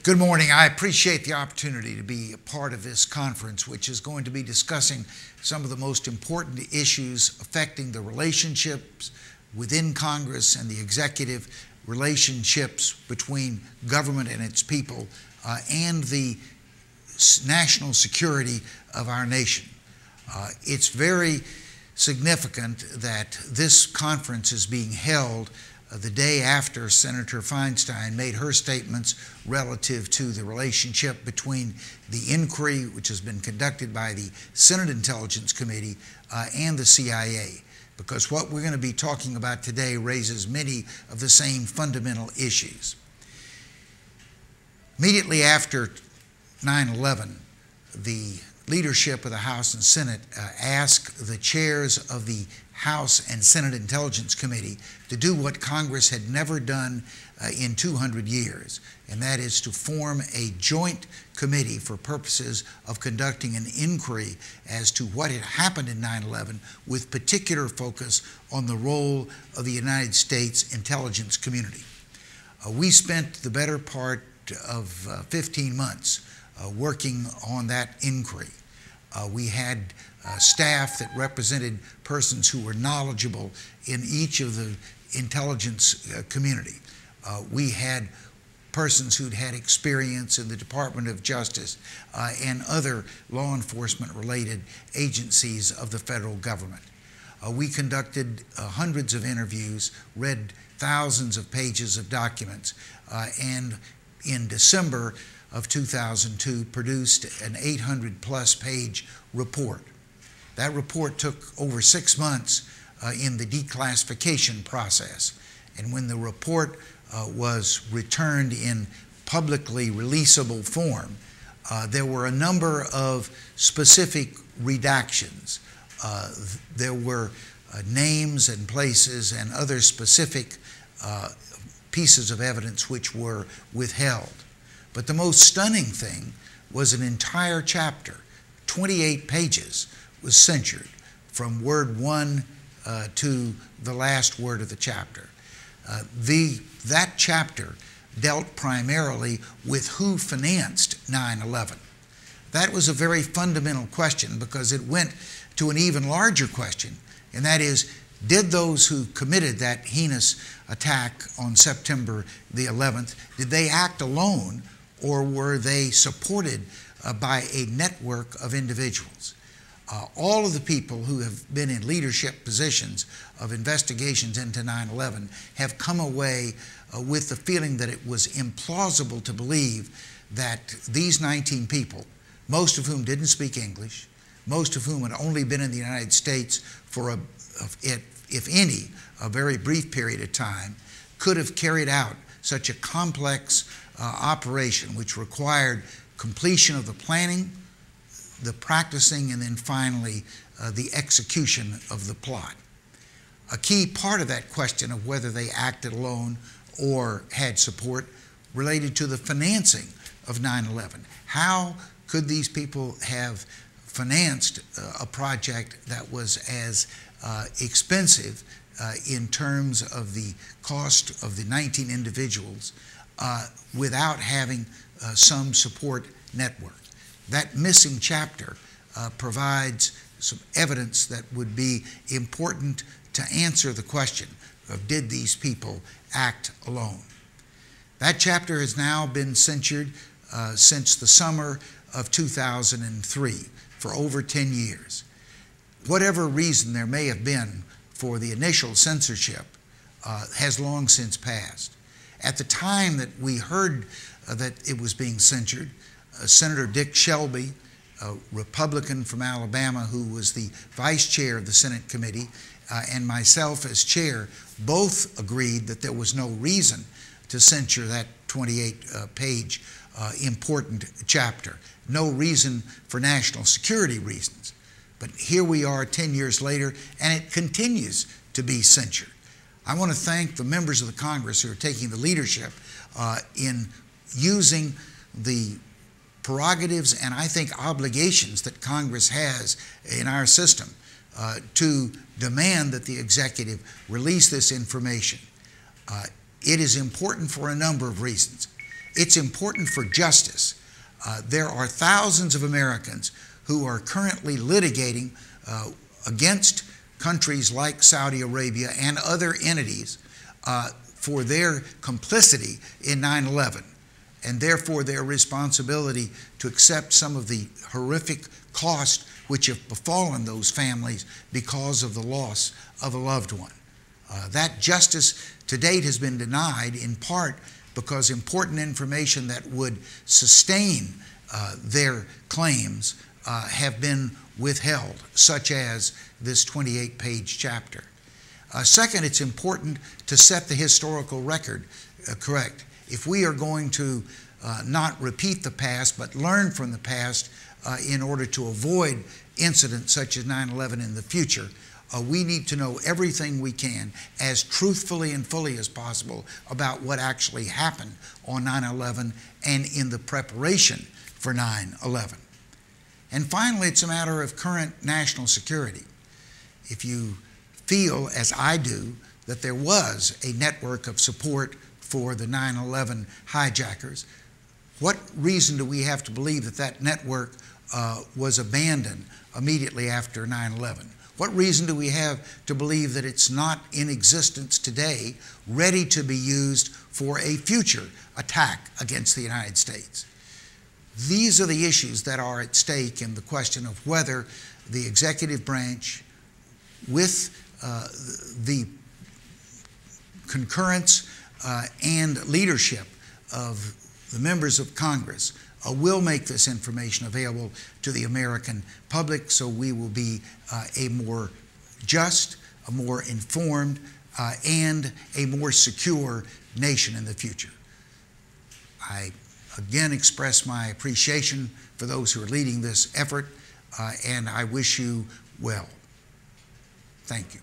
Good morning. I appreciate the opportunity to be a part of this conference, which is going to be discussing some of the most important issues affecting the relationships within Congress and the executive, relationships between government and its people, and the national security of our nation. It's very significant that this conference is being held the day after Senator Feinstein made her statements relative to the relationship between the inquiry, which has been conducted by the Senate Intelligence Committee, and the CIA, because what we're going to be talking about today raises many of the same fundamental issues. Immediately after 9/11, the leadership of the House and Senate asked the chairs of the House and Senate Intelligence Committee to do what Congress had never done in 200 years, and that is to form a joint committee for purposes of conducting an inquiry as to what had happened in 9/11, with particular focus on the role of the United States intelligence community. We spent the better part of 15 months working on that inquiry. We had staff that represented persons who were knowledgeable in each of the intelligence community. We had persons who'd had experience in the Department of Justice and other law enforcement related agencies of the federal government. We conducted hundreds of interviews, read thousands of pages of documents, and in December of 2002 produced an 800-plus page report. That report took over 6 months in the declassification process, and when the report was returned in publicly releasable form, there were a number of specific redactions. There were names and places and other specific pieces of evidence which were withheld. But the most stunning thing was an entire chapter, 28 pages, was censored from word 1 to the last word of the chapter. That chapter dealt primarily with who financed 9/11. That was a very fundamental question, because it went to an even larger question, and that is, did those who committed that heinous attack on September the 11th, did they act alone, or were they supported by a network of individuals? All of the people who have been in leadership positions of investigations into 9/11 have come away with the feeling that it was implausible to believe that these 19 people, most of whom didn't speak English, most of whom had only been in the United States for, if any, a very brief period of time, could have carried out such a complex operation, which required completion of the planning, the practicing, and then finally the execution of the plot. A key part of that question of whether they acted alone or had support related to the financing of 9/11. How could these people have financed a project that was as expensive in terms of the cost of the 19 individuals without having some support network? That missing chapter provides some evidence that would be important to answer the question of, did these people act alone? That chapter has now been censored since the summer of 2003, for over 10 years. Whatever reason there may have been for the initial censorship has long since passed. At the time that we heard that it was being censored, Senator Dick Shelby, a Republican from Alabama who was the vice chair of the Senate committee, and myself as chair, both agreed that there was no reason to censure that 28-page important chapter. No reason for national security reasons. But here we are 10 years later, and it continues to be censored. I want to thank the members of the Congress who are taking the leadership in using the prerogatives and, I think, obligations that Congress has in our system to demand that the executive release this information. It is important for a number of reasons. It's important for justice. There are thousands of Americans who are currently litigating against countries like Saudi Arabia and other entities for their complicity in 9/11, and therefore their responsibility to accept some of the horrific costs which have befallen those families because of the loss of a loved one. That justice to date has been denied, in part because important information that would sustain their claims have been withheld, such as this 28-page chapter. Second, it's important to set the historical record correct. If we are going to not repeat the past, but learn from the past in order to avoid incidents such as 9/11 in the future, we need to know everything we can as truthfully and fully as possible about what actually happened on 9/11 and in the preparation for 9/11. And finally, it's a matter of current national security. If you feel, as I do, that there was a network of support for the 9/11 hijackers, what reason do we have to believe that that network was abandoned immediately after 9/11? What reason do we have to believe that it's not in existence today, ready to be used for a future attack against the United States? These are the issues that are at stake in the question of whether the executive branch, with the concurrence and leadership of the members of Congress, will make this information available to the American public, so we will be a more just, a more informed, and a more secure nation in the future. I again express my appreciation for those who are leading this effort, and I wish you well. Thank you.